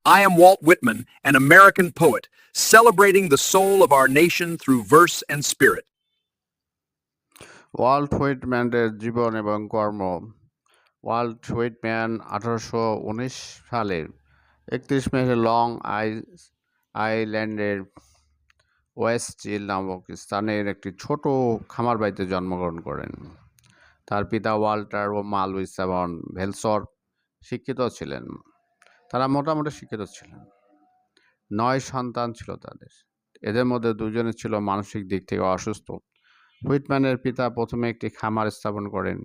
I am Walt Whitman, an American poet, celebrating the soul of our nation through verse and spirit. Walt হুইটম্যানের জীবন এবং কর্ম। Walt Whitman 1819 সালের 31 মে long আইল্যান্ডের West চিল নামক স্থানের একটি ছোট খামার বাড়িতে জন্মগ্রহণ করেন। তার পিতা ওয়াল্টার ও মা লুইসা ভন ভেলসর শিক্ষিত ছিলেন। তারা মোটামুটি শিক্ষিত ছিলেন। 9 সন্তান ছিল তাদের। এদের মধ্যে 2 জনই ছিল মানসিক দিক থেকে অসুস্থ। হুইটম্যানের পিতা প্রথমে একটি খামার স্থাপন করেন।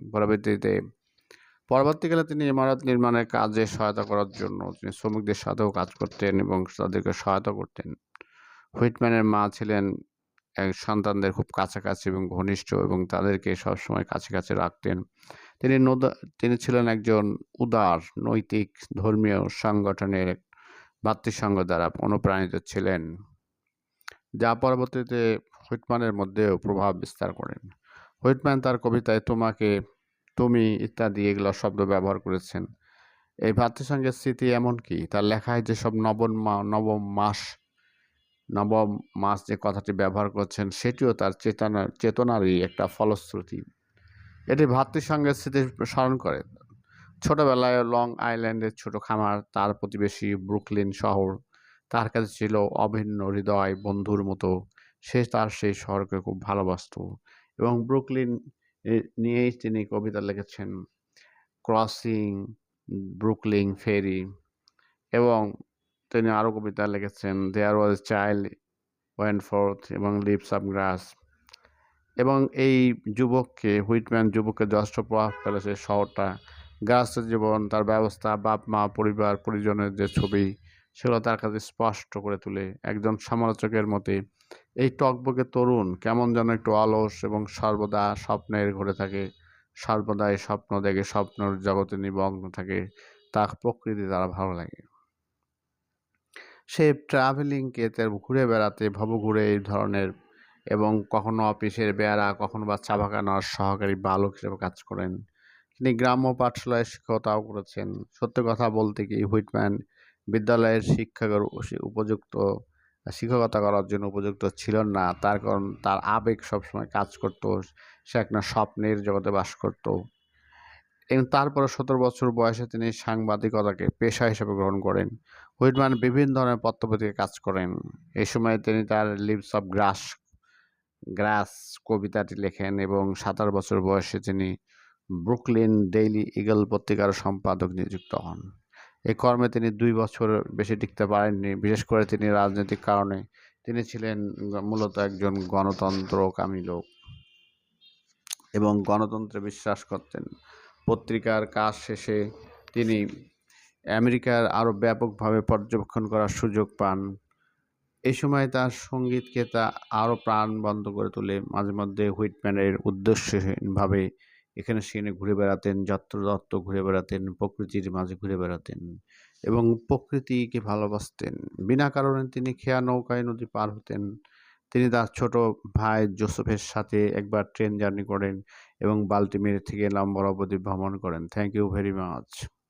পরবর্তীকালে তিনি ইমারত নির্মাণের কাজে সহায়তা করার জন্য তিনি শ্রমিকদের সাথেও কাজ করতেন এবং তাদেরকে সহায়তা করতেন। হুইটম্যানের মা ছিলেন সন্তানদের খুব কাছাকাছি এবং ঘনিষ্ঠ এবং তাদেরকে সবসময় কাছে রাখতেন। তিনি ছিলেন একজন উদার, নৈতিক, ধর্মীয় সংগঠনের ভাতৃসংঘ দ্বারা অনুপ্রাণিত ছিলেন, যা পরবর্তীতে হুইটম্যানের মধ্যেও প্রভাব বিস্তার করেন। হুইটম্যান তার কবিতায় তোমাকে, তুমি ইত্যাদি এগুলো শব্দ ব্যবহার করেছেন। এই ভাতৃসংঘের স্মৃতি এমনকি তার লেখায় যেসব নবম মাস যে কথাটি ব্যবহার করছেন সেটিও তার চেতনারই একটা ফলশ্রুতি। এটি ভাতৃসংঘের স্মৃতি স্মরণ করে। ছোটবেলায় লং আইল্যান্ডের ছোট খামার, তার প্রতিবেশী ব্রুকলিন শহর তার কাছে ছিল অভিন্ন হৃদয় বন্ধুর মতো। সে তার সেই শহরকে খুব ভালোবাসত এবং ব্রুকলিন নিয়েই তিনি কবিতা লিখেছেন, ক্রসিং ব্রুকলিন ফেরি, এবং তিনি আরও কবিতা লিখেছেন, দেয়ার ওয়াজ চাইল্ড ওয়েন্ট ফোর্থ এবং লিভস অফ গ্রাস। এবং এই হুইটম্যান যুবককে যথেষ্ট প্রভাব ফেলেছে শহরটা। গৃহস্থ জীবন, তার ব্যবস্থা, বাপ মা, পরিবার পরিজনের যে ছবি, সেগুলো তার কাছে স্পষ্ট করে তোলে। একজন সমালোচকের মতে এই টকবকে তরুণ কেমন যেন একটু অলস এবং সর্বদা স্বপ্নের ঘরে থাকে, সর্বদাই স্বপ্ন দেখে, স্বপ্নের জগতে নিমগ্ন থাকে। তার প্রকৃতি তার ভালো লাগে। সে ট্রাভেলিংকে ঘুরে বেড়াতে ভবঘুরে এই ধরনের, এবং কখনো অফিসের বেয়ারা, কখনো বা চা বাগানোর সহকারী বালক হিসেবে কাজ করেন। তিনি গ্রাম্য পাঠশালায় শিক্ষকতাও করেছেন। সত্য কথা বলতে কি, হুইটম্যান বিদ্যালয়ের শিক্ষকতা করার জন্য উপযুক্ত ছিলেন না। তার কারণ তার আবেগ সবসময় কাজ করত। সে একটা স্বপ্নের জগতে বাস করত। এবং তারপরে 17 বছর বয়সে তিনি সাংবাদিকতাকে পেশা হিসেবে গ্রহণ করেন। হুইটম্যান বিভিন্ন ধরনের পত্রপত্রিকায় কাজ করেন। এই সময় তিনি তার লিভস অফ গ্রাস কবিতাটি লেখেন এবং 17 বছর বয়সে তিনি ব্রুকলিন ডেইলি ইগল পত্রিকার সম্পাদক নিযুক্ত হন। এই কর্মে তিনি 2 বছর বেশি টিকতে পারেননি, বিশেষ করে তিনি রাজনৈতিক কারণে। তিনি ছিলেন মূলত একজন গণতন্ত্রকামী লোক এবং গণতন্ত্রে বিশ্বাস করতেন। পত্রিকার কাজ শেষে তিনি আমেরিকার আরও ব্যাপকভাবে পর্যবেক্ষণ করার সুযোগ পান। এই সময় তার সঙ্গীতকে তা আরও প্রাণবন্ত করে তোলে। মাঝে মধ্যে হুইটম্যানের উদ্দেশ্যহীনভাবে এখানে সেখানে ঘুরে বেড়াতেন, যত্রতত্র ঘুরে বেড়াতেন, প্রকৃতির মাঝে ঘুরে বেড়াতেন এবং প্রকৃতিকে ভালোবাসতেন। বিনা কারণে তিনি খেয়া নৌকায় নদী পার হতেন। তিনি তার ছোট ভাই জোসেফের সাথে একবার ট্রেন জার্নি করেন এবং বাল্টিমোর থেকে লাম্বর অবধি ভ্রমণ করেন। Thank you very much.